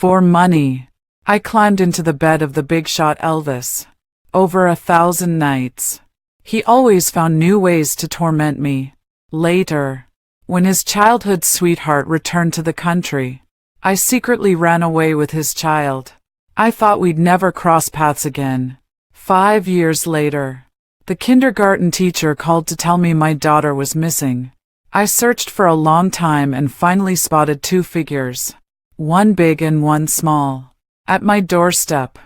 For money. I climbed into the bed of the big shot Elvis. Over 1,000 nights. He always found new ways to torment me. Later, when his childhood sweetheart returned to the country, I secretly ran away with his child. I thought we'd never cross paths again. 5 years later, the kindergarten teacher called to tell me my daughter was missing. I searched for a long time and finally spotted 2 figures, one big and one small, at my doorstep.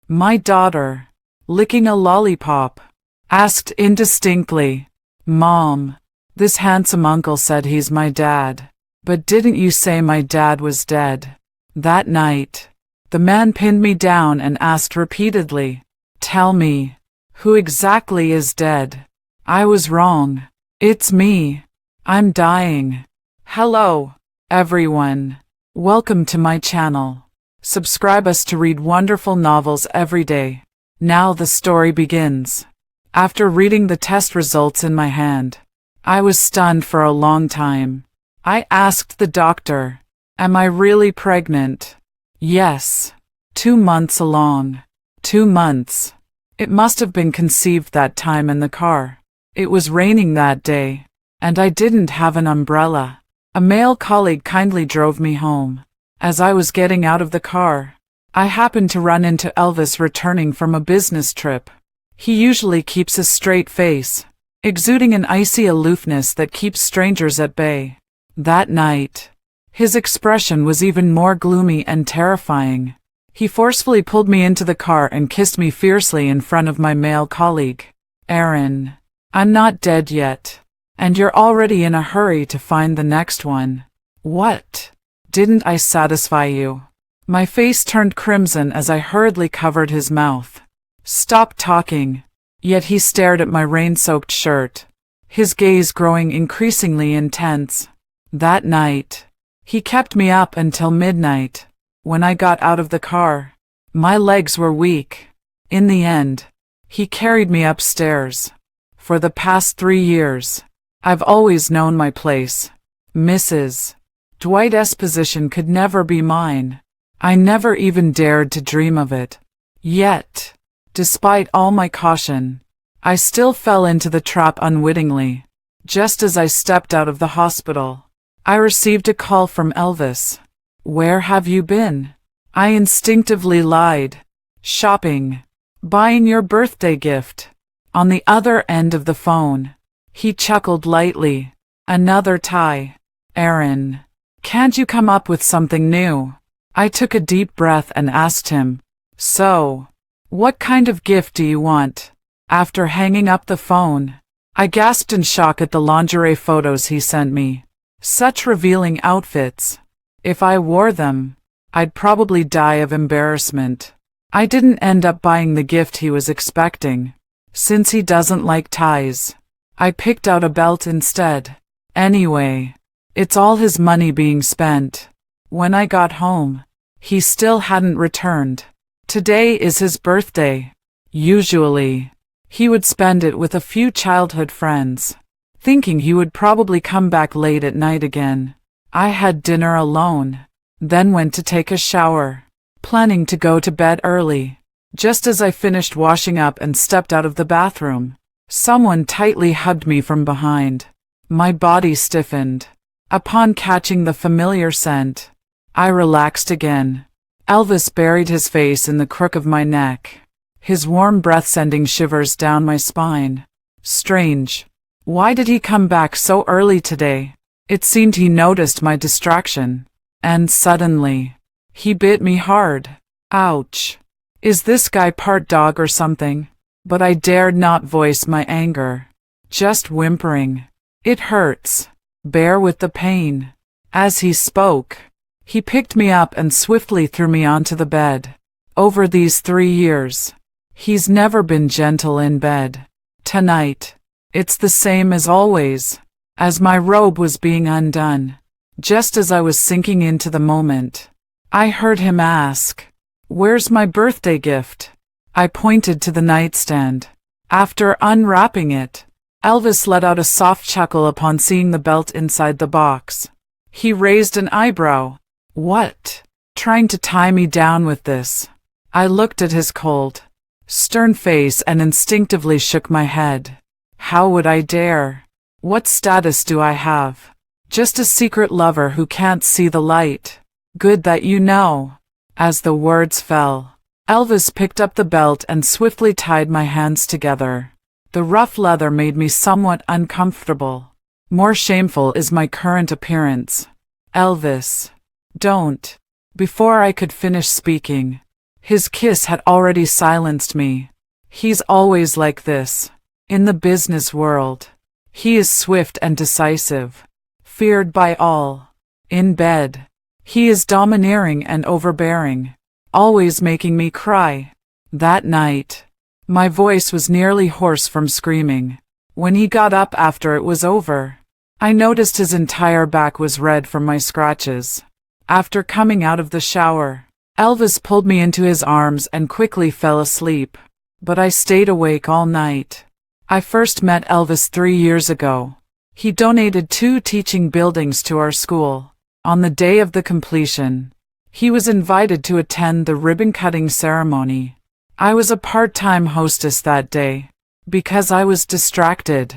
My daughter, licking a lollipop, asked indistinctly, "Mom, this handsome uncle said he's my dad, but didn't you say my dad was dead?" That night, the man pinned me down and asked repeatedly, "Tell me, who exactly is dead?" I was wrong. It's me. I'm dying. Hello, everyone. Welcome to my channel. Subscribe us to read wonderful novels every day. Now the story begins. After reading the test results in my hand, I was stunned for a long time. I asked the doctor, "Am I really pregnant?" "Yes. 2 months along." 2 months. It must have been conceived that time in the car. It was raining that day, and I didn't have an umbrella. A male colleague kindly drove me home. As I was getting out of the car, I happened to run into Elvis returning from a business trip. He usually keeps a straight face, exuding an icy aloofness that keeps strangers at bay. That night, his expression was even more gloomy and terrifying. He forcefully pulled me into the car and kissed me fiercely in front of my male colleague. "Aaron, I'm not dead yet, and you're already in a hurry to find the next one. What? Didn't I satisfy you?" My face turned crimson as I hurriedly covered his mouth. "Stop talking." Yet he stared at my rain-soaked shirt, his gaze growing increasingly intense. That night, he kept me up until midnight. When I got out of the car, my legs were weak. In the end, he carried me upstairs. For the past 3 years, I've always known my place. Mrs. Dwight's position could never be mine. I never even dared to dream of it. Yet, despite all my caution, I still fell into the trap unwittingly. Just as I stepped out of the hospital, I received a call from Elvis. "Where have you been?" I instinctively lied. "Shopping. Buying your birthday gift." On the other end of the phone, he chuckled lightly. "Another tie. Aaron, can't you come up with something new?" I took a deep breath and asked him, "So, what kind of gift do you want?" After hanging up the phone, I gasped in shock at the lingerie photos he sent me. Such revealing outfits. If I wore them, I'd probably die of embarrassment. I didn't end up buying the gift he was expecting, since he doesn't like ties. I picked out a belt instead. Anyway, it's all his money being spent. When I got home, he still hadn't returned. Today is his birthday. Usually, he would spend it with a few childhood friends, thinking he would probably come back late at night again. I had dinner alone, then went to take a shower, planning to go to bed early. Just as I finished washing up and stepped out of the bathroom, someone tightly hugged me from behind. My body stiffened. Upon catching the familiar scent, I relaxed again. Elvis buried his face in the crook of my neck, his warm breath sending shivers down my spine. Strange. Why did he come back so early today? It seemed he noticed my distraction. And suddenly, he bit me hard. Ouch. Is this guy part dog or something? But I dared not voice my anger. Just whimpering. "It hurts. Bear with the pain." As he spoke, he picked me up and swiftly threw me onto the bed. Over these 3 years, he's never been gentle in bed. Tonight, it's the same as always. As my robe was being undone, just as I was sinking into the moment, I heard him ask, "Where's my birthday gift?" I pointed to the nightstand. After unwrapping it, Elvis let out a soft chuckle upon seeing the belt inside the box. He raised an eyebrow. "What? trying to tie me down with this. I looked at his cold, stern face and instinctively shook my head. How would I dare? What status do I have? Just a secret lover who can't see the light. Good that you know. As the words fell, Elvis picked up the belt and swiftly tied my hands together. The rough leather made me somewhat uncomfortable. More shameful is my current appearance. Elvis, don't. Before I could finish speaking, his kiss had already silenced me. He's always like this. In the business world, he is swift and decisive, feared by all. In bed, he is domineering and overbearing, always making me cry. That night, my voice was nearly hoarse from screaming. When he got up after it was over, I noticed his entire back was red from my scratches. After coming out of the shower, Elvis pulled me into his arms and quickly fell asleep. But I stayed awake all night. I first met Elvis 3 years ago. He donated 2 teaching buildings to our school. On the day of the completion, he was invited to attend the ribbon-cutting ceremony. I was a part-time hostess that day. Because I was distracted,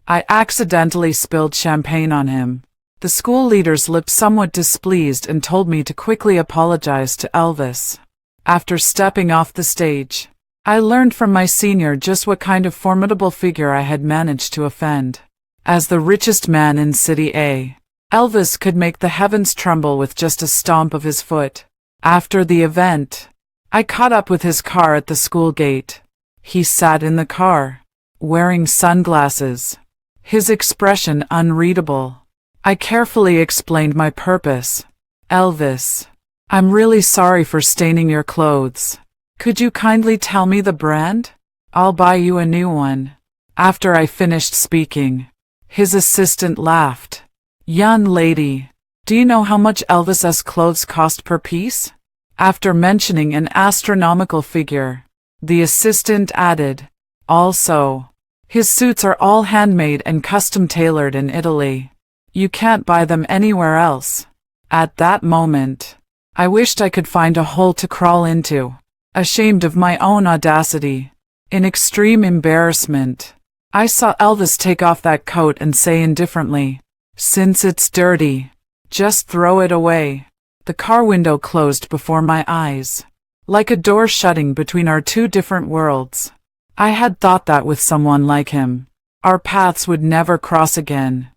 I accidentally spilled champagne on him. The school leaders looked somewhat displeased and told me to quickly apologize to Elvis. After stepping off the stage, I learned from my senior just what kind of formidable figure I had managed to offend. As the richest man in City A, Elvis could make the heavens tremble with just a stomp of his foot. After the event, I caught up with his car at the school gate. He sat in the car, wearing sunglasses, his expression unreadable. I carefully explained my purpose. Elvis, I'm really sorry for staining your clothes. Could you kindly tell me the brand? I'll buy you a new one. After I finished speaking, his assistant laughed. Young lady, do you know how much Elvis's clothes cost per piece? After mentioning an astronomical figure, the assistant added, also, his suits are all handmade and custom tailored in Italy. You can't buy them anywhere else. At that moment, I wished I could find a hole to crawl into. Ashamed of my own audacity, in extreme embarrassment, I saw Elvis take off that coat and say indifferently, "Since it's dirty, just throw it away." The car window closed before my eyes, like a door shutting between our 2 different worlds. I had thought that with someone like him, our paths would never cross again.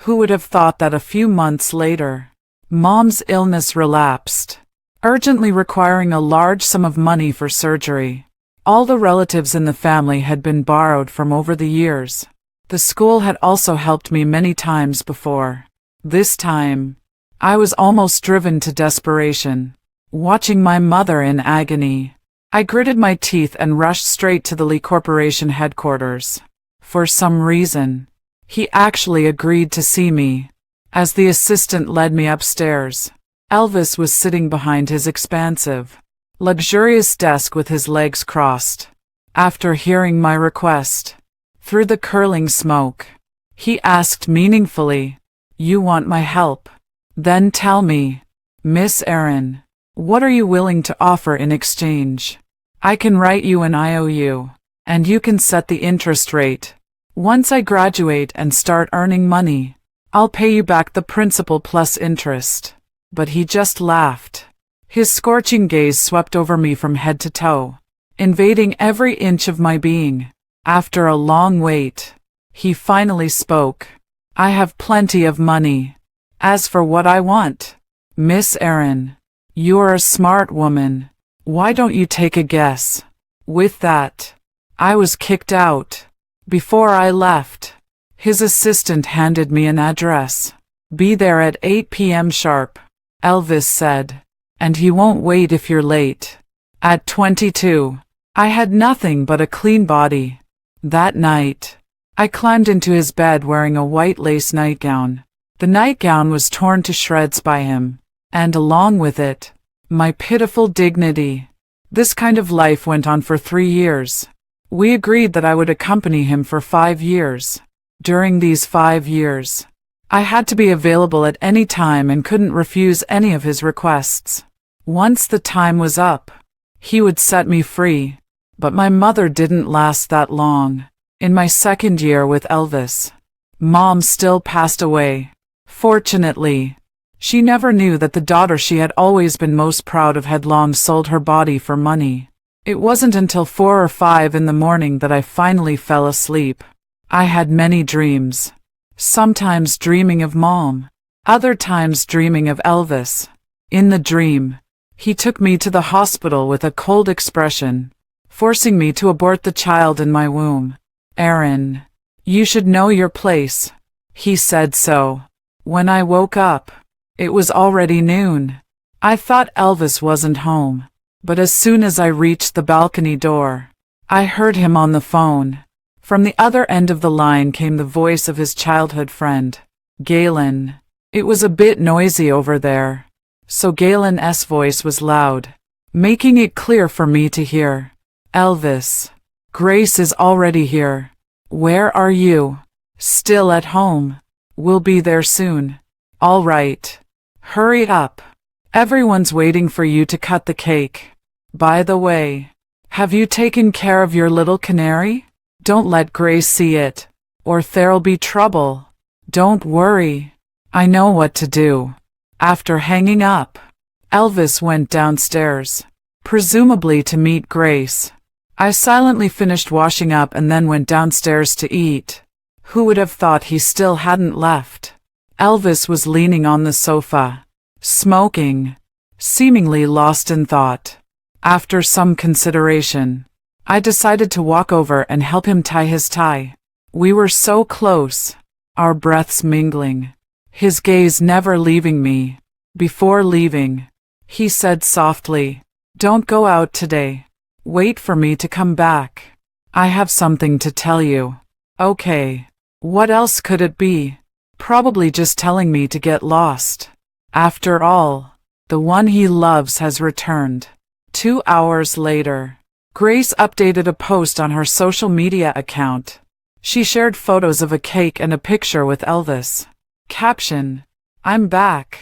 Who would have thought that a few months later, Mom's illness relapsed, urgently requiring a large sum of money for surgery. All the relatives in the family had been borrowed from over the years. The school had also helped me many times before. This time, I was almost driven to desperation. Watching my mother in agony, I gritted my teeth and rushed straight to the Lee Corporation headquarters. For some reason, he actually agreed to see me. As the assistant led me upstairs, Elvis was sitting behind his expansive, luxurious desk with his legs crossed. After hearing my request, through the curling smoke, he asked meaningfully, "You want my help? Then tell me, Miss Erin, what are you willing to offer in exchange? I can write you an IOU, and you can set the interest rate. Once I graduate and start earning money, I'll pay you back the principal plus interest." But he just laughed. His scorching gaze swept over me from head to toe, invading every inch of my being. After a long wait, he finally spoke. "I have plenty of money. As for what I want, Miss Erin, you're a smart woman. Why don't you take a guess?" With that, I was kicked out. Before I left, his assistant handed me an address. "Be there at 8 p.m. sharp," Elvis said, "and he won't wait if you're late." At 22, I had nothing but a clean body. That night, I climbed into his bed wearing a white lace nightgown. The nightgown was torn to shreds by him, and along with it, my pitiful dignity. This kind of life went on for 3 years. We agreed that I would accompany him for 5 years. During these 5 years, I had to be available at any time and couldn't refuse any of his requests. Once the time was up, he would set me free. But my mother didn't last that long. In my second year with Elvis, Mom still passed away. Fortunately, she never knew that the daughter she had always been most proud of had long sold her body for money. It wasn't until 4 or 5 in the morning that I finally fell asleep. I had many dreams. Sometimes dreaming of Mom, other times dreaming of Elvis. In the dream, he took me to the hospital with a cold expression, forcing me to abort the child in my womb. "Aaron, you should know your place," he said so. When I woke up, it was already noon. I thought Elvis wasn't home, but as soon as I reached the balcony door, I heard him on the phone. From the other end of the line came the voice of his childhood friend, Galen. It was a bit noisy over there, so Galen's voice was loud, making it clear for me to hear. "Elvis, Grace is already here. Where are you?" "Still at home. We'll be there soon." "All right. Hurry up. Everyone's waiting for you to cut the cake. By the way, have you taken care of your little canary? Don't let Grace see it, or there'll be trouble." "Don't worry. I know what to do." After hanging up, Elvis went downstairs, presumably to meet Grace. I silently finished washing up and then went downstairs to eat. Who would have thought he still hadn't left? Elvis was leaning on the sofa, smoking, seemingly lost in thought. After some consideration, I decided to walk over and help him tie his tie. We were so close, our breaths mingling, his gaze never leaving me. Before leaving, he said softly, "Don't go out today. Wait for me to come back. I have something to tell you." Okay, what else could it be? Probably just telling me to get lost. After all, the one he loves has returned. 2 hours later, Grace updated a post on her social media account. She shared photos of a cake and a picture with Elvis. Caption: "I'm back.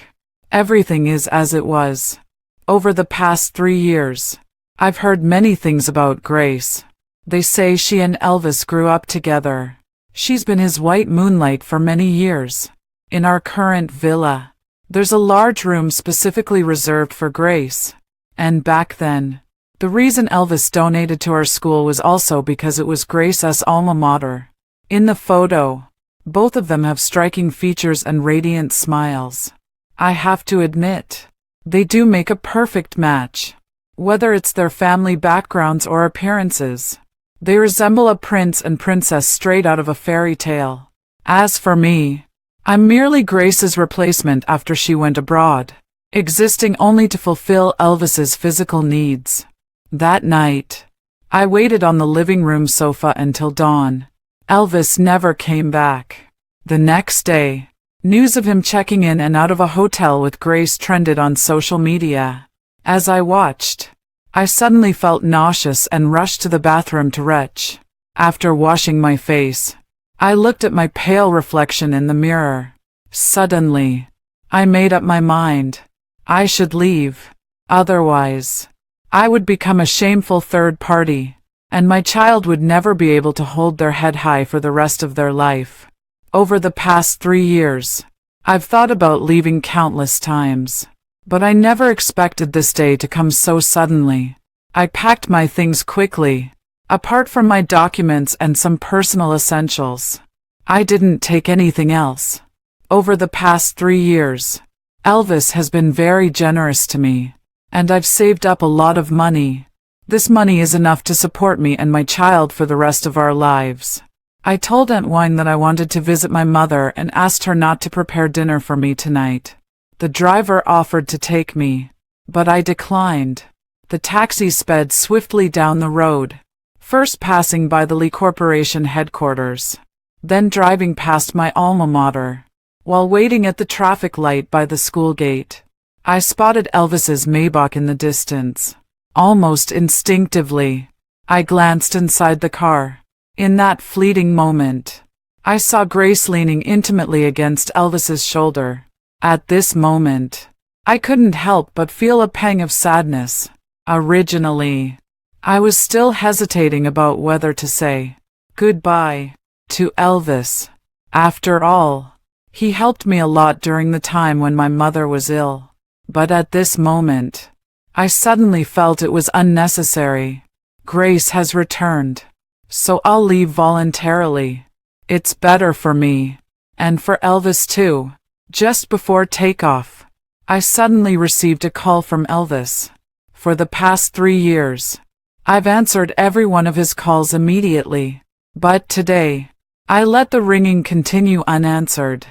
Everything is as it was." Over the past 3 years, I've heard many things about Grace. They say she and Elvis grew up together. She's been his white moonlight for many years. In our current villa, there's a large room specifically reserved for Grace. And back then, the reason Elvis donated to our school was also because it was Grace's alma mater. In the photo, both of them have striking features and radiant smiles. I have to admit, they do make a perfect match. Whether it's their family backgrounds or appearances, they resemble a prince and princess straight out of a fairy tale. As for me, I'm merely Grace's replacement after she went abroad, existing only to fulfill Elvis's physical needs. That night, I waited on the living room sofa until dawn. Elvis never came back. The next day, news of him checking in and out of a hotel with Grace trended on social media. As I watched, I suddenly felt nauseous and rushed to the bathroom to retch. After washing my face, I looked at my pale reflection in the mirror. Suddenly, I made up my mind. I should leave. Otherwise, I would become a shameful third party, and my child would never be able to hold their head high for the rest of their life. Over the past 3 years, I've thought about leaving countless times, but I never expected this day to come so suddenly. I packed my things quickly, apart from my documents and some personal essentials. I didn't take anything else. Over the past 3 years, Elvis has been very generous to me, and I've saved up a lot of money. This money is enough to support me and my child for the rest of our lives. I told Aunt Wine that I wanted to visit my mother and asked her not to prepare dinner for me tonight. The driver offered to take me, but I declined. The taxi sped swiftly down the road, first passing by the Lee Corporation headquarters, then driving past my alma mater. While waiting at the traffic light by the school gate, I spotted Elvis's Maybach in the distance. Almost instinctively, I glanced inside the car. In that fleeting moment, I saw Grace leaning intimately against Elvis's shoulder. At this moment, I couldn't help but feel a pang of sadness. Originally, I was still hesitating about whether to say goodbye to Elvis. After all, he helped me a lot during the time when my mother was ill. But at this moment, I suddenly felt it was unnecessary. Grace has returned, so I'll leave voluntarily. It's better for me, and for Elvis too. Just before takeoff, I suddenly received a call from Elvis. For the past 3 years, I've answered every one of his calls immediately. But today, I let the ringing continue unanswered.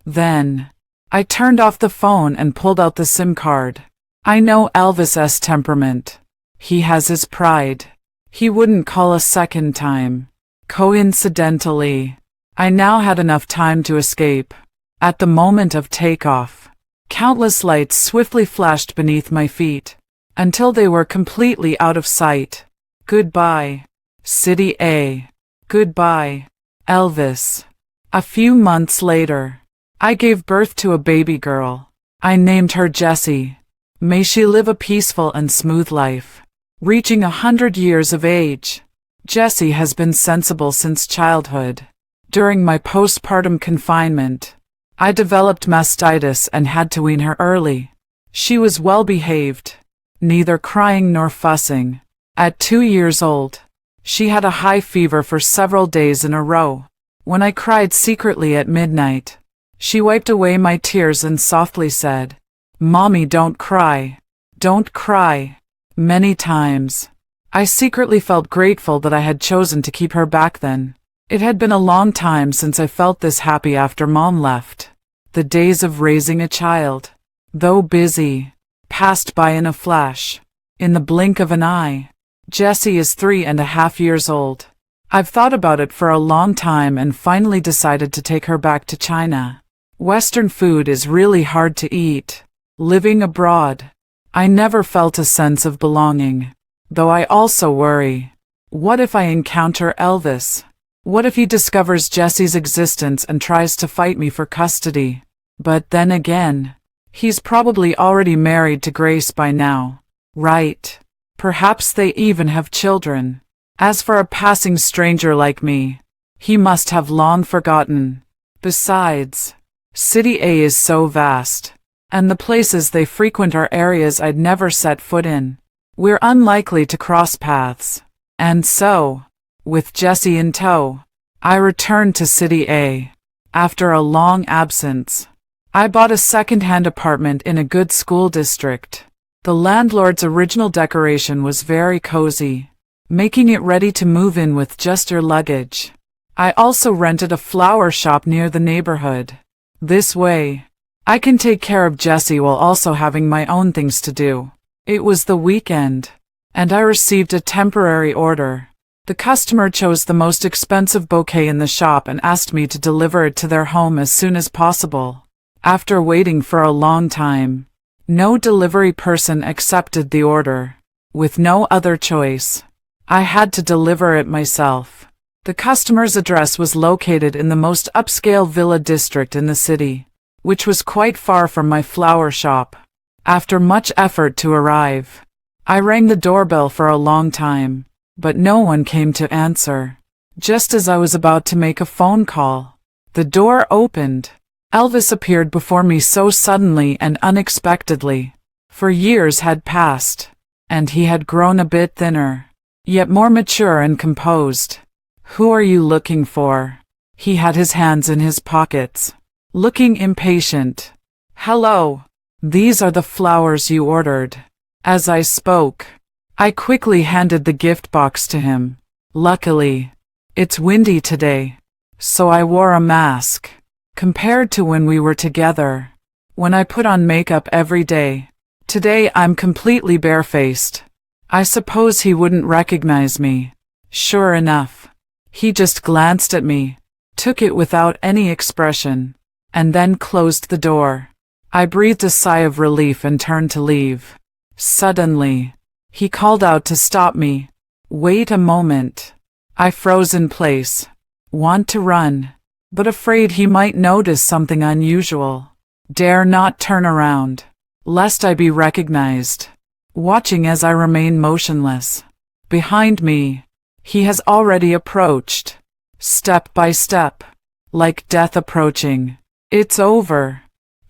Then, I turned off the phone and pulled out the SIM card. I know Elvis's temperament. He has his pride. He wouldn't call a second time. Coincidentally, I now had enough time to escape. At the moment of takeoff, countless lights swiftly flashed beneath my feet, until they were completely out of sight. Goodbye, City A. Goodbye, Elvis. A few months later, I gave birth to a baby girl. I named her Jessie. May she live a peaceful and smooth life. Reaching 100 years of age, Jessie has been sensible since childhood. During my postpartum confinement, I developed mastitis and had to wean her early. She was well behaved, neither crying nor fussing. At 2 years old, she had a high fever for several days in a row. When I cried secretly at midnight, she wiped away my tears and softly said, "Mommy, don't cry. Don't cry." Many times, I secretly felt grateful that I had chosen to keep her back then. It had been a long time since I felt this happy after Mom left. The days of raising a child, though busy, passed by in a flash. In the blink of an eye, Jessie is 3.5 years old. I've thought about it for a long time and finally decided to take her back to China. Western food is really hard to eat. Living abroad, I never felt a sense of belonging. Though I also worry. What if I encounter Elvis? What if he discovers Jessie's existence and tries to fight me for custody? But then again, he's probably already married to Grace by now, right? Perhaps they even have children. As for a passing stranger like me, he must have long forgotten. Besides, City A is so vast, and the places they frequent are areas I'd never set foot in. We're unlikely to cross paths. And so, with Jessie in tow, I returned to City A. After a long absence, I bought a second-hand apartment in a good school district. The landlord's original decoration was very cozy, making it ready to move in with just your luggage. I also rented a flower shop near the neighborhood. This way, I can take care of Jessie while also having my own things to do. It was the weekend, and I received a temporary order. The customer chose the most expensive bouquet in the shop and asked me to deliver it to their home as soon as possible. After waiting for a long time, no delivery person accepted the order. With no other choice, I had to deliver it myself. The customer's address was located in the most upscale villa district in the city, which was quite far from my flower shop. After much effort to arrive, I rang the doorbell for a long time, but no one came to answer. Just as I was about to make a phone call, the door opened. Elvis appeared before me so suddenly and unexpectedly. For years had passed, and he had grown a bit thinner, yet more mature and composed. "Who are you looking for?" He had his hands in his pockets, looking impatient. "Hello. These are the flowers you ordered." As I spoke, I quickly handed the gift box to him. Luckily, it's windy today, so I wore a mask. Compared to when we were together, when I put on makeup every day, today I'm completely barefaced. I suppose he wouldn't recognize me. Sure enough, he just glanced at me, took it without any expression, and then closed the door. I breathed a sigh of relief and turned to leave. Suddenly, he called out to stop me. "Wait a moment." I froze in place. Want to run, but afraid he might notice something unusual. Dare not turn around. lest I be recognized. Watching as I remain motionless. Behind me, he has already approached, step by step, like death approaching. It's over.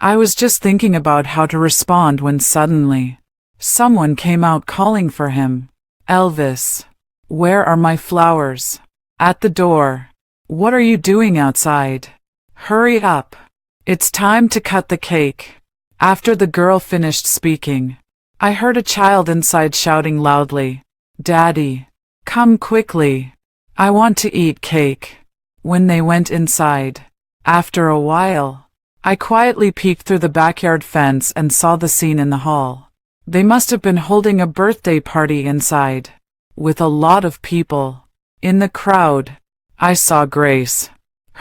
I was just thinking about how to respond when suddenly, someone came out calling for him. Elvis, where are my flowers? At the door. What are you doing outside? Hurry up. It's time to cut the cake. After the girl finished speaking, I heard a child inside shouting loudly, "Daddy, come quickly. I want to eat cake." When they went inside, after a while, I quietly peeked through the backyard fence and saw the scene in the hall. They must have been holding a birthday party inside, with a lot of people. In the crowd, I saw Grace.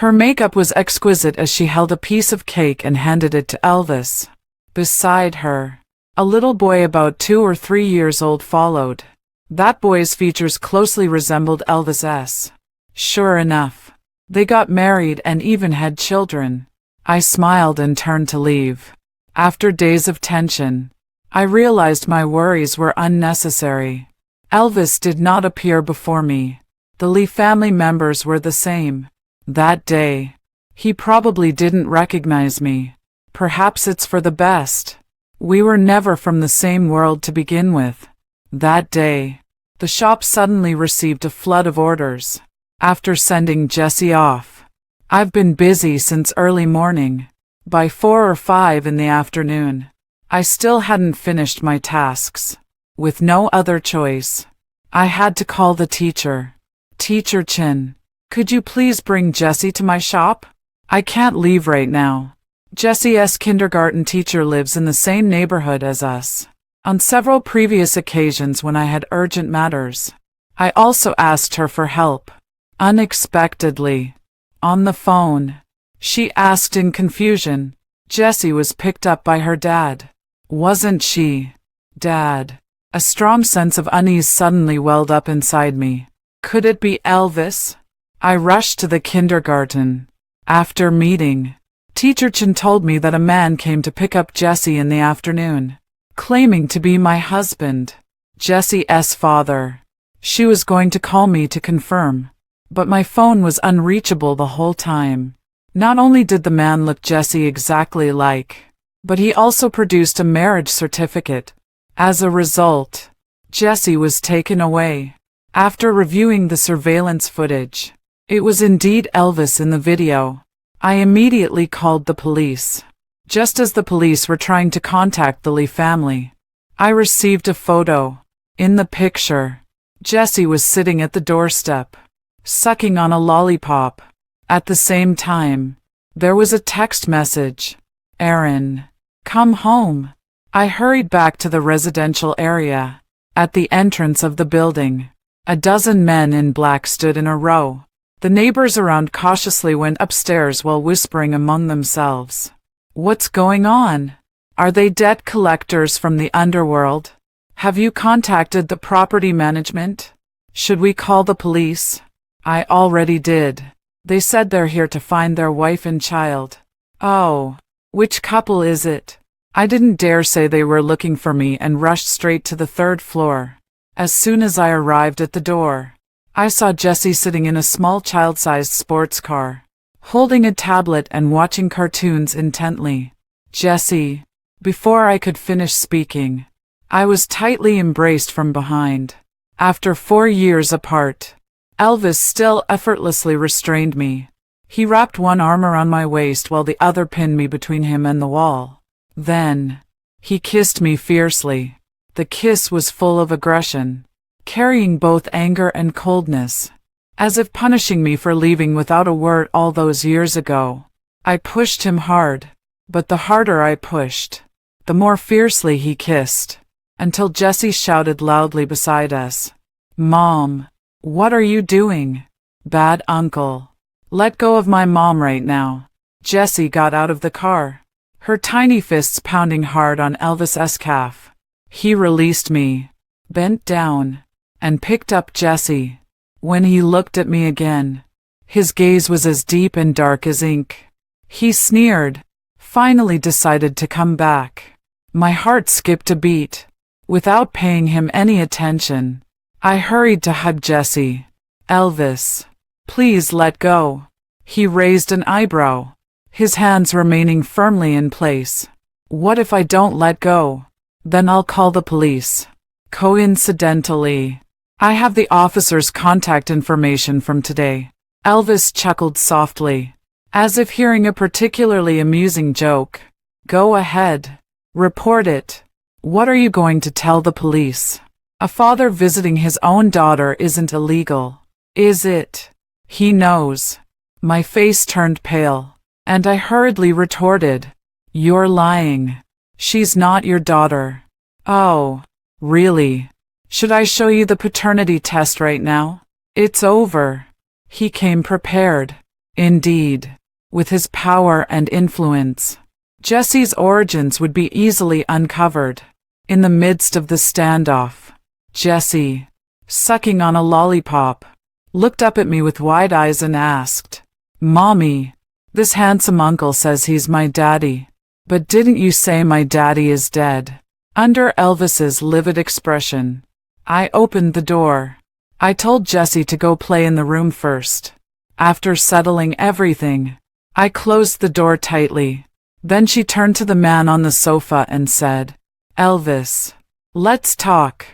Her makeup was exquisite as she held a piece of cake and handed it to Elvis. Beside her, a little boy about 2 or 3 years old followed. That boy's features closely resembled Elvis's. Sure enough, they got married and even had children. I smiled and turned to leave. After days of tension, I realized my worries were unnecessary. Elvis did not appear before me. The Lee family members were the same. That day, he probably didn't recognize me. Perhaps it's for the best. We were never from the same world to begin with. That day, the shop suddenly received a flood of orders. After sending Jesse off, I've been busy since early morning. By 4 or 5 in the afternoon, I still hadn't finished my tasks. With no other choice, I had to call the teacher. "Teacher Chin, could you please bring Jesse to my shop? I can't leave right now." Jesse's kindergarten teacher lives in the same neighborhood as us. On several previous occasions when I had urgent matters, I also asked her for help. Unexpectedly, on the phone, she asked in confusion. Jessie was picked up by her dad. Wasn't she? Dad. A strong sense of unease suddenly welled up inside me. Could it be Elvis? I rushed to the kindergarten. After meeting, Teacher Chin told me that a man came to pick up Jessie in the afternoon, claiming to be my husband, Jessie's father. She was going to call me to confirm, but my phone was unreachable the whole time. Not only did the man look Jessie exactly like, but he also produced a marriage certificate. As a result, Jessie was taken away. After reviewing the surveillance footage, it was indeed Elvis in the video. I immediately called the police. Just as the police were trying to contact the Lee family, I received a photo. In the picture, Jessie was sitting at the doorstep, sucking on a lollipop. At the same time, there was a text message. "Aaron, come home." I hurried back to the residential area. At the entrance of the building, a dozen men in black stood in a row. The neighbors around cautiously went upstairs while whispering among themselves. What's going on? Are they debt collectors from the underworld? Have you contacted the property management? Should we call the police? I already did. They said they're here to find their wife and child. Oh, which couple is it? I didn't dare say they were looking for me and rushed straight to the 3rd floor. As soon as I arrived at the door, I saw Jessie sitting in a small child-sized sports car, holding a tablet and watching cartoons intently. Jessie. Before I could finish speaking, I was tightly embraced from behind. After 4 years apart, Elvis still effortlessly restrained me. He wrapped one arm around my waist while the other pinned me between him and the wall. Then, he kissed me fiercely. The kiss was full of aggression, carrying both anger and coldness, as if punishing me for leaving without a word all those years ago. I pushed him hard, but the harder I pushed, the more fiercely he kissed, until Jessie shouted loudly beside us, "Mom, what are you doing? Bad uncle. Let go of my mom right now." Jessie got out of the car, her tiny fists pounding hard on Elvis's calf. He released me, bent down, and picked up Jessie. When he looked at me again, his gaze was as deep and dark as ink. He sneered, finally decided to come back. My heart skipped a beat. Without paying him any attention, I hurried to hug Jesse. Elvis, please let go. He raised an eyebrow, his hands remaining firmly in place. What if I don't let go? Then I'll call the police. Coincidentally, I have the officer's contact information from today. Elvis chuckled softly, as if hearing a particularly amusing joke. Go ahead. Report it. What are you going to tell the police? A father visiting his own daughter isn't illegal, is it? He knows. My face turned pale, and I hurriedly retorted, You're lying. She's not your daughter. Oh, really? Should I show you the paternity test right now? It's over. He came prepared. Indeed, with his power and influence, Jesse's origins would be easily uncovered. In the midst of the standoff, Jesse, sucking on a lollipop, looked up at me with wide eyes and asked, Mommy, this handsome uncle says he's my daddy. But didn't you say my daddy is dead? Under Elvis's livid expression, I opened the door. I told Jesse to go play in the room first. After settling everything, I closed the door tightly. Then she turned to the man on the sofa and said, Elvis, let's talk.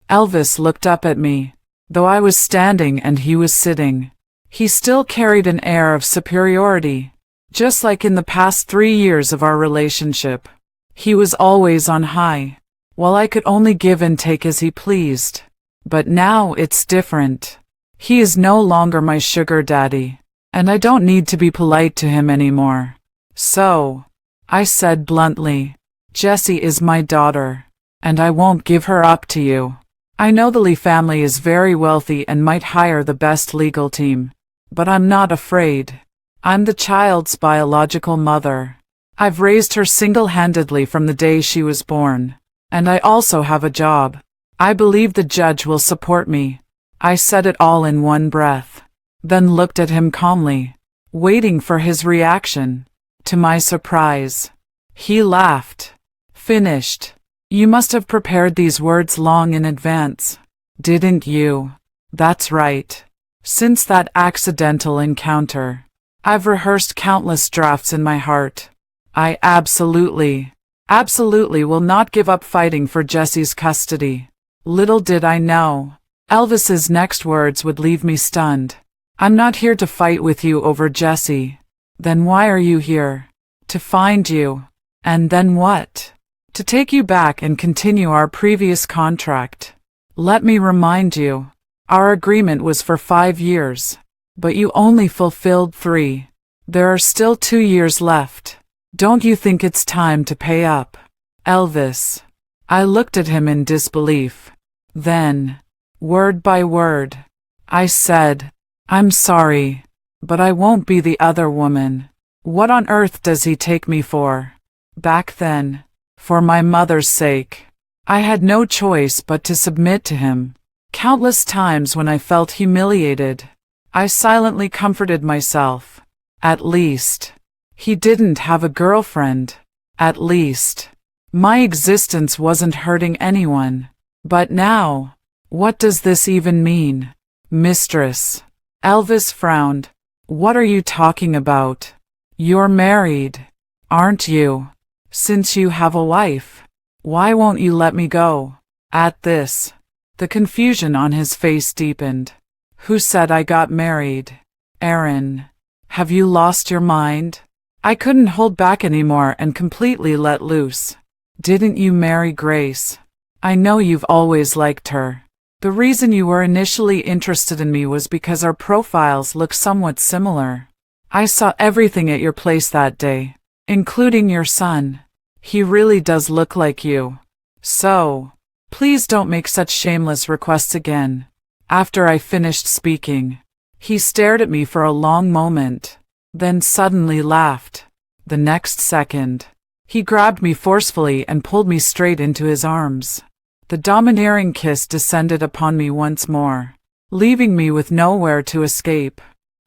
Elvis looked up at me. Though I was standing and he was sitting, he still carried an air of superiority. Just like in the past 3 years of our relationship, he was always on high, while I could only give and take as he pleased. But now it's different. He is no longer my sugar daddy, and I don't need to be polite to him anymore. So, I said bluntly, Jessie is my daughter, and I won't give her up to you. I know the Lee family is very wealthy and might hire the best legal team, but I'm not afraid. I'm the child's biological mother. I've raised her single-handedly from the day she was born, and I also have a job. I believe the judge will support me. I said it all in one breath, then looked at him calmly, waiting for his reaction. To my surprise, he laughed. Finished. You must have prepared these words long in advance, didn't you? That's right. Since that accidental encounter, I've rehearsed countless drafts in my heart. I absolutely will not give up fighting for Jesse's custody. Little did I know, Elvis's next words would leave me stunned. I'm not here to fight with you over Jesse. Then why are you here? To find you. And then what? To take you back and continue our previous contract. Let me remind you, our agreement was for 5 years, but you only fulfilled 3. There are still 2 years left. Don't you think it's time to pay up? Elvis. I looked at him in disbelief. Then, word by word, I said, I'm sorry, but I won't be the other woman. What on earth does he take me for? Back then, for my mother's sake, I had no choice but to submit to him. Countless times when I felt humiliated, I silently comforted myself. At least, he didn't have a girlfriend. At least, my existence wasn't hurting anyone. But now, what does this even mean? Mistress. Elvis frowned. What are you talking about? You're married, aren't you? Since you have a wife, why won't you let me go? At this, the confusion on his face deepened. Who said I got married? Aaron, have you lost your mind? I couldn't hold back anymore and completely let loose. Didn't you marry Grace? I know you've always liked her. The reason you were initially interested in me was because our profiles look somewhat similar. I saw everything at your place that day, including your son. He really does look like you. So, please don't make such shameless requests again. After I finished speaking, he stared at me for a long moment, then suddenly laughed. The next second, he grabbed me forcefully and pulled me straight into his arms. The domineering kiss descended upon me once more, leaving me with nowhere to escape.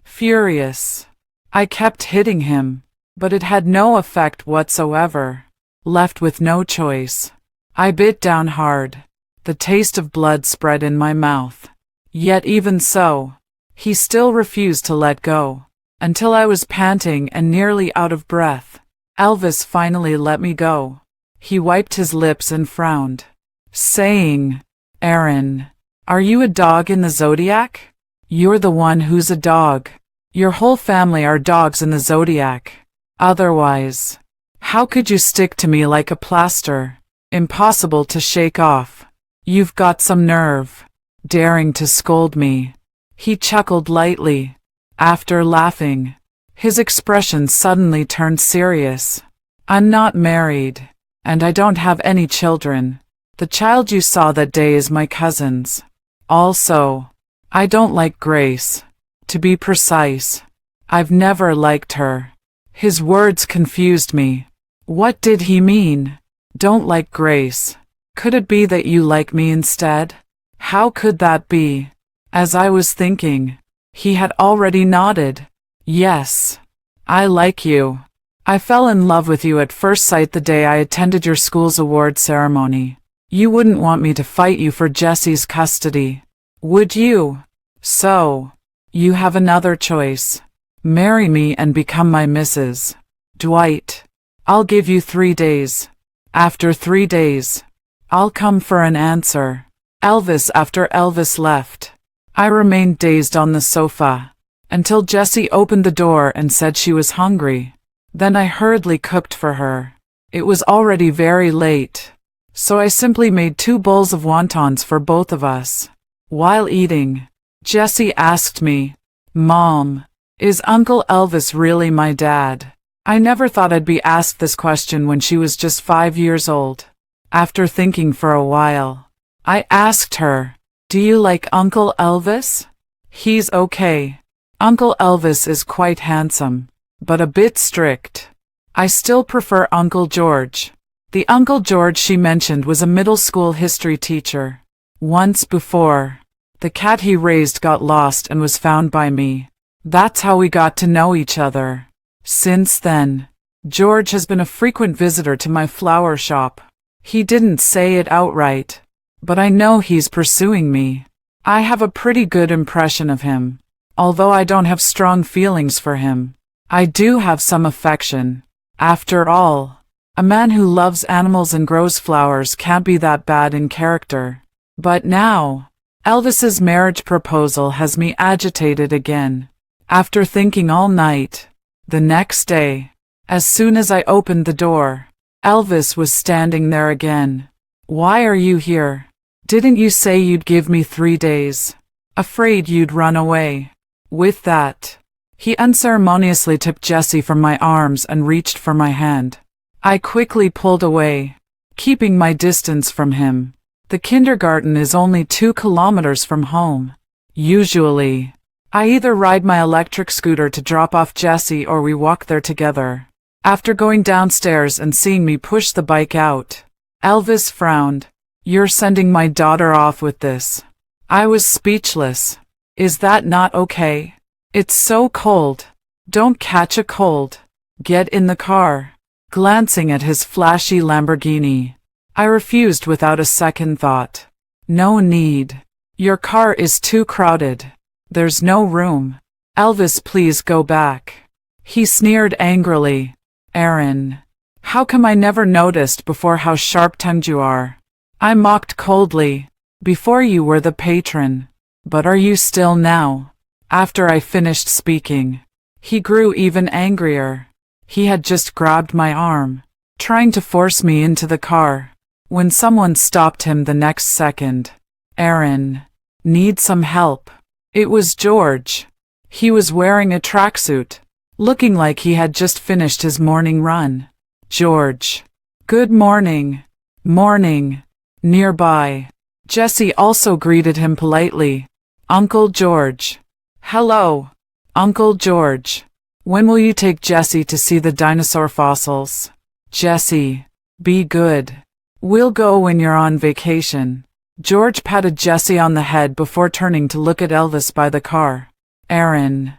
Furious, I kept hitting him, but it had no effect whatsoever. left with no choice. I bit down hard. The taste of blood spread in my mouth. Yet even so, he still refused to let go. Until I was panting and nearly out of breath, Elvis finally let me go. He wiped his lips and frowned, saying, "Aaron, are you a dog in the zodiac? You're the one who's a dog. Your whole family are dogs in the zodiac. Otherwise, how could you stick to me like a plaster? Impossible to shake off. You've got some nerve, daring to scold me." He chuckled lightly. After laughing, his expression suddenly turned serious. "I'm not married, and I don't have any children. The child you saw that day is my cousin's. Also, I don't like Grace. To be precise, I've never liked her." His words confused me. What did he mean? Don't like Grace? Could it be that you like me instead? How could that be? As I was thinking, he had already nodded. "Yes, I like you. I fell in love with you at first sight the day I attended your school's award ceremony. You wouldn't want me to fight you for Jesse's custody, would you? So, you have another choice. Marry me and become my Mrs. Dwight. I'll give you 3 days. After 3 days, I'll come for an answer." After Elvis left, I remained dazed on the sofa until Jessie opened the door and said she was hungry. Then I hurriedly cooked for her. It was already very late, so I simply made 2 bowls of wontons for both of us. While eating, Jessie asked me, "Mom, is Uncle Elvis really my dad?" I never thought I'd be asked this question when she was just 5 years old. After thinking for a while, I asked her, "Do you like Uncle Elvis?" "He's okay. Uncle Elvis is quite handsome, but a bit strict. I still prefer Uncle George." The Uncle George she mentioned was a middle school history teacher. Once before, the cat he raised got lost and was found by me. That's how we got to know each other. Since then, George has been a frequent visitor to my flower shop. He didn't say it outright, but I know he's pursuing me. I have a pretty good impression of him. Although I don't have strong feelings for him, I do have some affection. After all, a man who loves animals and grows flowers can't be that bad in character. But now, Elvis's marriage proposal has me agitated again. After thinking all night, the next day, as soon as I opened the door, Elvis was standing there again. "Why are you here? Didn't you say you'd give me 3 days? Afraid you'd run away?" With that, he unceremoniously tipped Jessie from my arms and reached for my hand. I quickly pulled away, keeping my distance from him. The kindergarten is only 2 kilometers from home. Usually, I either ride my electric scooter to drop off Jessie or we walk there together. After going downstairs and seeing me push the bike out, Elvis frowned. "You're sending my daughter off with this?" I was speechless. "Is that not okay? It's so cold. Don't catch a cold. Get in the car." Glancing at his flashy Lamborghini, I refused without a second thought. "No need. Your car is too crowded. There's no room." "Elvis, please go back." He sneered angrily. "Aaron, how come I never noticed before how sharp-tongued you are?" I mocked coldly. "Before you were the patron. But are you still now?" After I finished speaking, he grew even angrier. He had just grabbed my arm, trying to force me into the car, when someone stopped him the next second. "Aaron, need some help?" It was George. He was wearing a tracksuit, looking like he had just finished his morning run. "George. Good morning." "Morning." Nearby, Jessie also greeted him politely. "Uncle George." "Hello, Uncle George. When will you take Jessie to see the dinosaur fossils?" "Jessie, be good. We'll go when you're on vacation." George patted Jessie on the head before turning to look at Elvis by the car. "Aaron,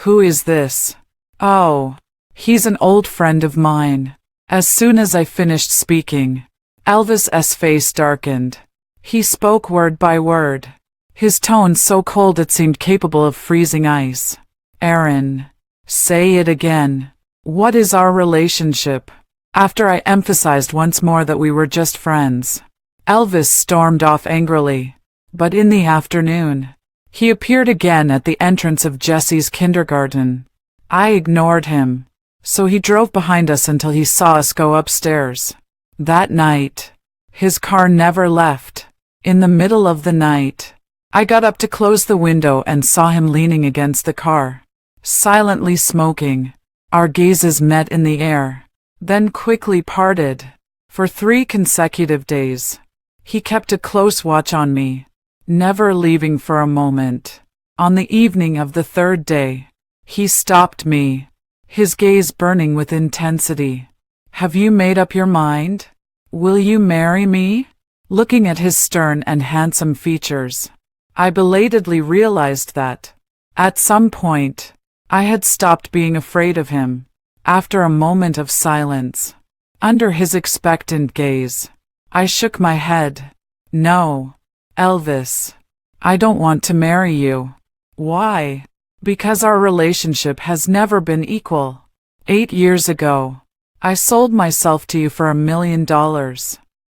who is this?" "Oh, he's an old friend of mine. As soon as I finished speaking, Elvis's face darkened. He spoke word by word, his tone so cold it seemed capable of freezing ice. Aaron, say it again. What is our relationship? After I emphasized once more that we were just friends, Elvis stormed off angrily. But in the afternoon, he appeared again at the entrance of Jesse's kindergarten. I ignored him, so he drove behind us until he saw us go upstairs. That night, his car never left. In the middle of the night, I got up to close the window and saw him leaning against the car, silently smoking. Our gazes met in the air, then quickly parted. For 3 consecutive days, he kept a close watch on me, never leaving for a moment. On the evening of the 3rd day, he stopped me, his gaze burning with intensity. Have you made up your mind? Will you marry me? Looking at his stern and handsome features, I belatedly realized that, at some point, I had stopped being afraid of him. After a moment of silence, under his expectant gaze, I shook my head. No, Elvis, I don't want to marry you. Why? Because our relationship has never been equal. 8 years ago, I sold myself to you for $1 million.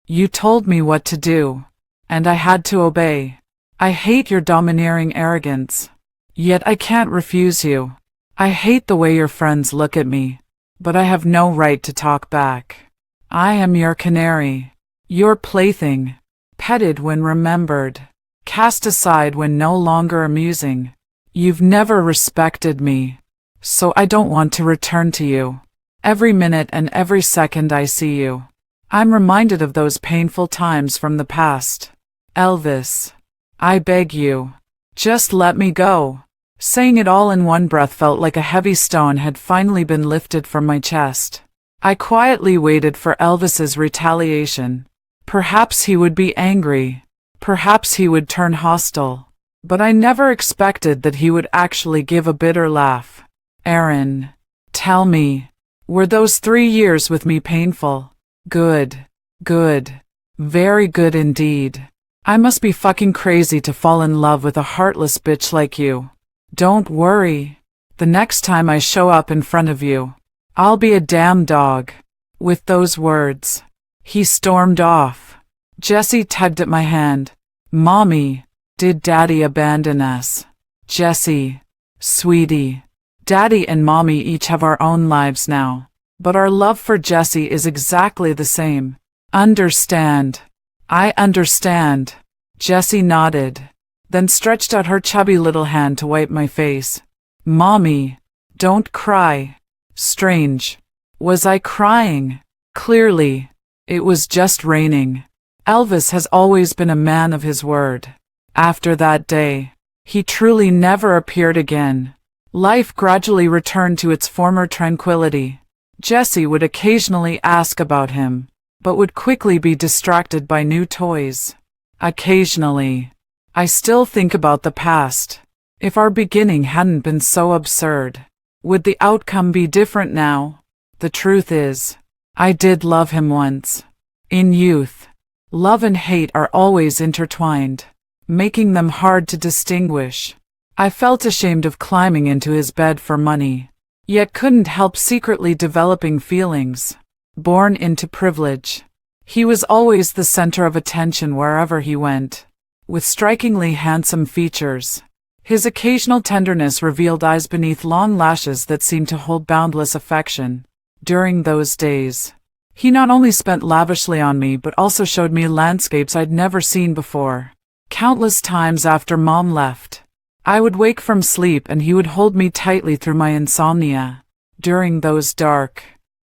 You told me what to do, and I had to obey. I hate your domineering arrogance, yet I can't refuse you. I hate the way your friends look at me, but I have no right to talk back. I am your canary, your plaything, petted when remembered, cast aside when no longer amusing. You've never respected me, so I don't want to return to you. Every minute and every second I see you, I'm reminded of those painful times from the past. Elvis, I beg you, just let me go. Saying it all in one breath felt like a heavy stone had finally been lifted from my chest. I quietly waited for Elvis's retaliation. Perhaps he would be angry. Perhaps he would turn hostile. But I never expected that he would actually give a bitter laugh. Aaron, tell me, were those 3 years with me painful? Good. Good. Very good indeed. I must be fucking crazy to fall in love with a heartless bitch like you. Don't worry. The next time I show up in front of you, I'll be a damn dog. With those words, he stormed off. Jesse tugged at my hand. Mommy, did Daddy abandon us? Jesse, sweetie, Daddy and Mommy each have our own lives now, but our love for Jesse is exactly the same. Understand? I understand. Jessie nodded, then stretched out her chubby little hand to wipe my face. Mommy, don't cry. Strange. Was I crying? Clearly, it was just raining. Elvis has always been a man of his word. After that day, he truly never appeared again. Life gradually returned to its former tranquility. Jessie would occasionally ask about him, but would quickly be distracted by new toys. Occasionally, I still think about the past. If our beginning hadn't been so absurd, would the outcome be different now? The truth is, I did love him once. In youth, love and hate are always intertwined, making them hard to distinguish. I felt ashamed of climbing into his bed for money, yet couldn't help secretly developing feelings. Born into privilege, he was always the center of attention wherever he went. With strikingly handsome features, his occasional tenderness revealed eyes beneath long lashes that seemed to hold boundless affection. During those days, he not only spent lavishly on me but also showed me landscapes I'd never seen before. Countless times after Mom left, I would wake from sleep and he would hold me tightly through my insomnia. During those dark,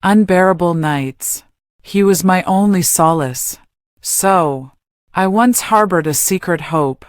unbearable nights, he was my only solace. So, I once harbored a secret hope.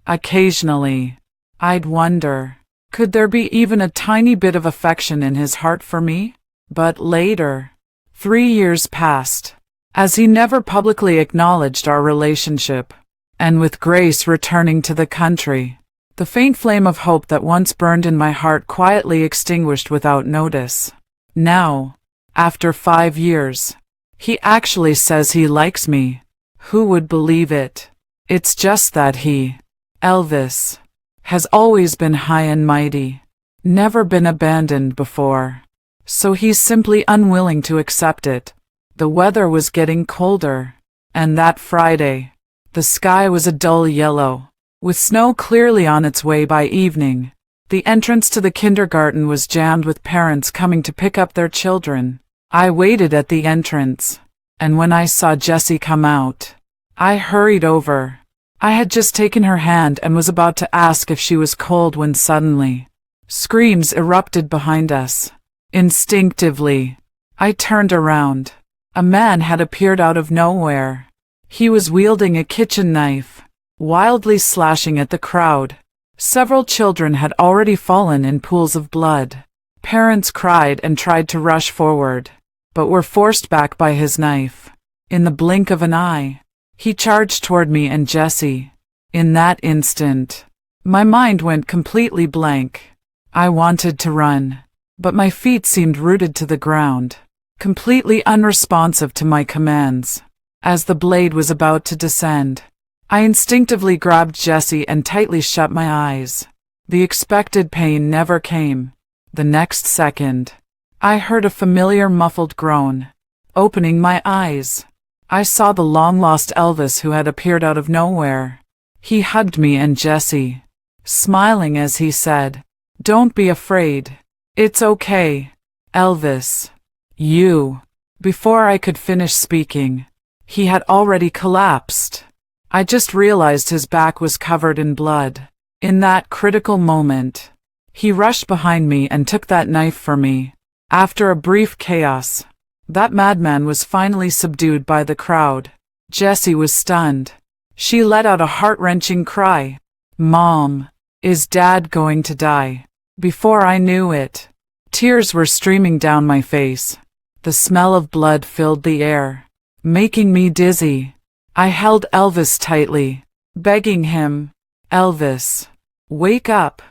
Occasionally, I'd wonder, could there be even a tiny bit of affection in his heart for me? But later, 3 years passed, as he never publicly acknowledged our relationship. And with Grace returning to the country, the faint flame of hope that once burned in my heart quietly extinguished without notice. Now, After 5 years. He actually says he likes me. Who would believe it? It's just that he, Elvis, has always been high and mighty. Never been abandoned before. So he's simply unwilling to accept it. The weather was getting colder. And that Friday, the sky was a dull yellow, with snow clearly on its way by evening. The entrance to the kindergarten was jammed with parents coming to pick up their children. I waited at the entrance, and when I saw Jessie come out, I hurried over. I had just taken her hand and was about to ask if she was cold when suddenly, screams erupted behind us. Instinctively, I turned around. A man had appeared out of nowhere. He was wielding a kitchen knife, wildly slashing at the crowd. Several children had already fallen in pools of blood. Parents cried and tried to rush forward, but were forced back by his knife. In the blink of an eye, he charged toward me and Jessie. In that instant, my mind went completely blank. I wanted to run, but my feet seemed rooted to the ground, completely unresponsive to my commands. As the blade was about to descend, I instinctively grabbed Jessie and tightly shut my eyes. The expected pain never came. The next second, I heard a familiar muffled groan. Opening my eyes, I saw the long-lost Elvis who had appeared out of nowhere. He hugged me and Jessie, smiling as he said, "Don't be afraid. It's okay, Elvis." You. Before I could finish speaking, he had already collapsed. I just realized his back was covered in blood. In that critical moment, he rushed behind me and took that knife for me. After a brief chaos, that madman was finally subdued by the crowd. Jessie was stunned. She let out a heart-wrenching cry. "Mom, is Dad going to die?" Before I knew it, tears were streaming down my face. The smell of blood filled the air, making me dizzy. I held Elvis tightly, begging him, "Elvis, wake up.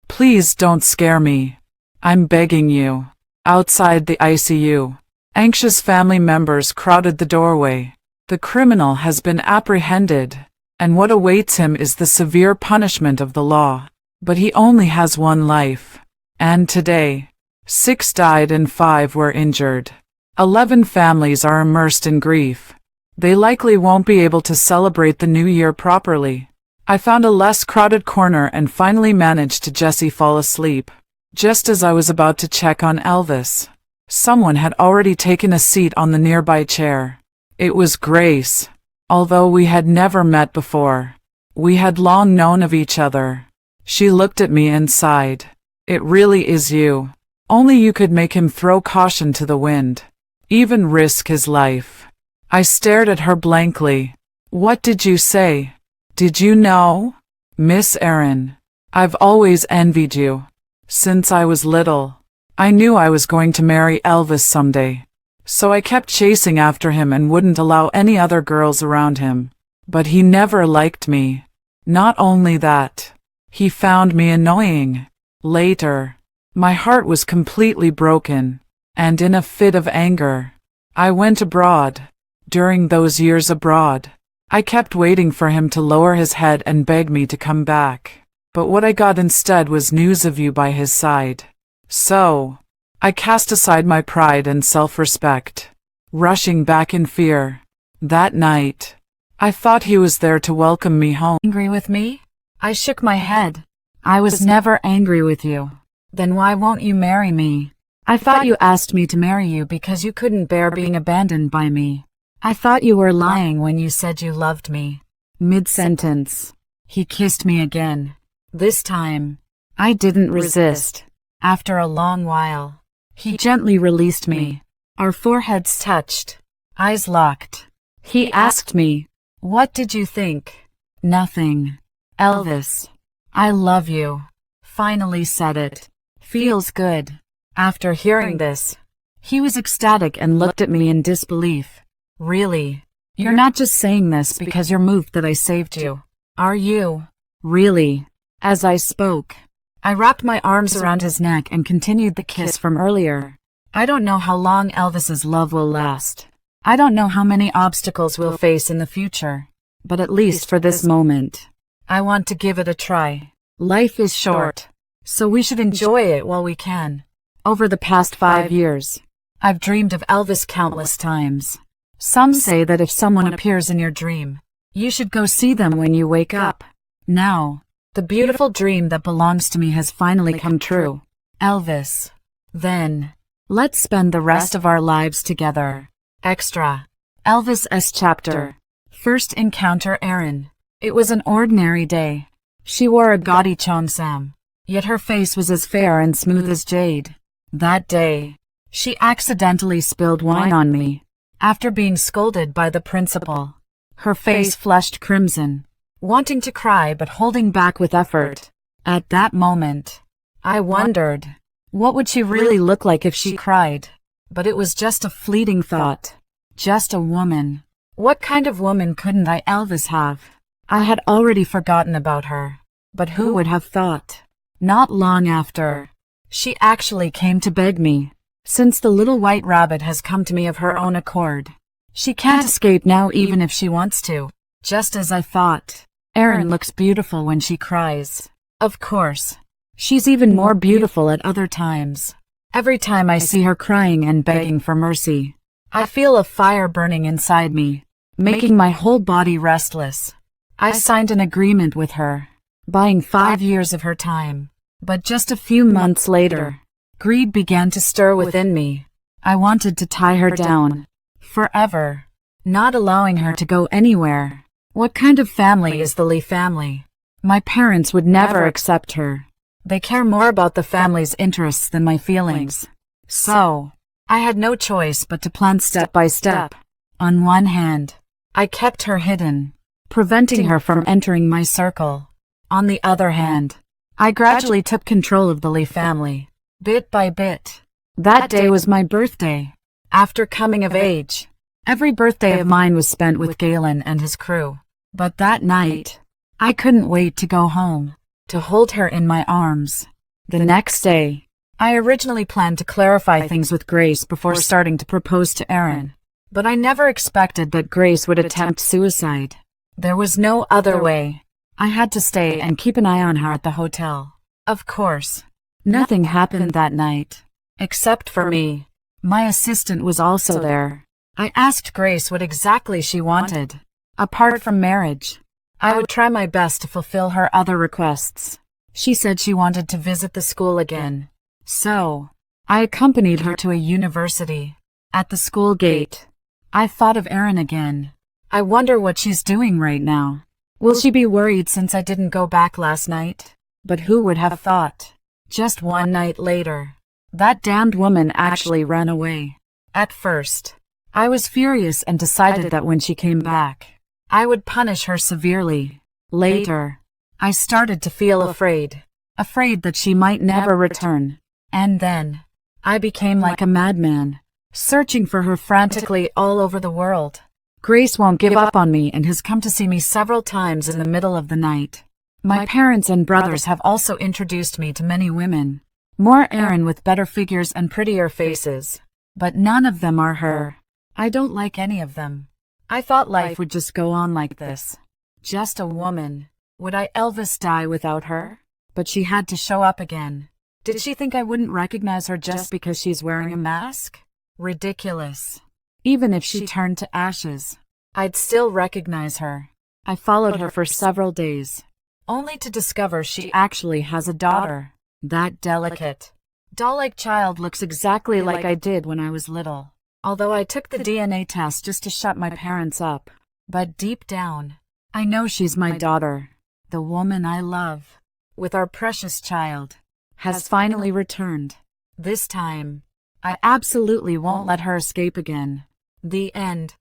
Please don't scare me. I'm begging you." Outside the ICU, anxious family members crowded the doorway. The criminal has been apprehended, and what awaits him is the severe punishment of the law. But he only has one life. And today, 6 died and 5 were injured. 11 families are immersed in grief. They likely won't be able to celebrate the new year properly. I found a less crowded corner and finally managed to Jessie fall asleep. Just as I was about to check on Elvis, someone had already taken a seat on the nearby chair. It was Grace. Although we had never met before, we had long known of each other. She looked at me and sighed. "It really is you. Only you could make him throw caution to the wind, even risk his life." I stared at her blankly. "What did you say? Did you know? Miss Erin, I've always envied you. Since I was little, I knew I was going to marry Elvis someday. So I kept chasing after him and wouldn't allow any other girls around him. But he never liked me. Not only that, he found me annoying. Later, my heart was completely broken, and in a fit of anger, I went abroad. During those years abroad, I kept waiting for him to lower his head and beg me to come back. But what I got instead was news of you by his side. So, I cast aside my pride and self-respect, rushing back in fear. That night, I thought he was there to welcome me home." Angry with me? I shook my head. "I was never angry with you. Then why won't you marry me? I thought you asked me to marry you because you couldn't bear being abandoned by me. I thought you were lying when you said you loved me." Mid-sentence, he kissed me again. This time, I didn't resist. After a long while, he gently released me. Our foreheads touched, eyes locked. He asked me, "What did you think?" "Nothing. Elvis, I love you." Finally said it. Feels good. After hearing this, he was ecstatic and looked at me in disbelief. "Really? You're not just saying this because you're moved that I saved you, are you? Really?" As I spoke, I wrapped my arms around his neck and continued the kiss from earlier. I don't know how long Elvis's love will last. I don't know how many obstacles we'll face in the future. But at least for this moment, I want to give it a try. Life is short, so we should enjoy it while we can. Over the past 5 years, I've dreamed of Elvis countless times. Some say that if someone appears in your dream, you should go see them when you wake up. Now, the beautiful dream that belongs to me has finally come true. Elvis. Then, let's spend the rest of our lives together. Extra. Elvis' chapter. First encounter Erin. It was an ordinary day. She wore a gaudy cheongsam, yet her face was as fair and smooth as jade. That day, she accidentally spilled wine on me. After being scolded by the principal, her face flushed crimson, wanting to cry but holding back with effort. At that moment, I wondered, what would she really look like if she cried? But it was just a fleeting thought. Just a woman. What kind of woman couldn't I Elvis have? I had already forgotten about her. But who would have thought? Not long after, she actually came to beg me. Since the little white rabbit has come to me of her own accord, she can't escape now even if she wants to. Just as I thought. Erin looks beautiful when she cries. Of course. She's even more beautiful at other times. Every time I see her crying and begging for mercy, I feel a fire burning inside me, making my whole body restless. I signed an agreement with her, buying 5 years of her time. But just a few months later, greed began to stir within me. I wanted to tie her down. Forever. Not allowing her to go anywhere. What kind of family is the Lee family? My parents would never accept her. They care more about the family's interests than my feelings. So, I had no choice but to plan step by step. On one hand, I kept her hidden, preventing her from entering my circle. On the other hand, I gradually took control of the Lee family, bit by bit. That day was my birthday. After coming of age, every birthday of mine was spent with Galen and his crew. But that night, I couldn't wait to go home, to hold her in my arms. The next day, I originally planned to clarify things with Grace before starting to propose to Erin. But I never expected that Grace would attempt suicide. There was no other way. I had to stay and keep an eye on her at the hotel. Of course, nothing happened that night, except for me. My assistant was also there. I asked Grace what exactly she wanted. Apart from marriage, I would try my best to fulfill her other requests. She said she wanted to visit the school again. So, I accompanied her to a university. At the school gate, I thought of Erin again. I wonder what she's doing right now. Will she be worried since I didn't go back last night? But who would have thought? Just one night later, that damned woman actually ran away. At first, I was furious and decided that when she came back, I would punish her severely. Later, I started to feel afraid that she might never return. And then, I became like a madman, searching for her frantically all over the world. Grace won't give up on me and has come to see me several times in the middle of the night. My parents and brothers have also introduced me to many women. More Erin with better figures and prettier faces. But none of them are her. I don't like any of them. I thought life would just go on like this. Just a woman. Would I Elvis die without her? But she had to show up again. Did she think I wouldn't recognize her just because she's wearing a mask? Ridiculous. Even if she turned to ashes, I'd still recognize her. I followed her for several days, only to discover she actually has a daughter. That delicate, doll-like child looks exactly like I did when I was little. Although I took the DNA test just to shut my parents up. But deep down, I know she's my daughter. The woman I love, with our precious child, has finally returned. This time, I absolutely won't let her escape again. The end.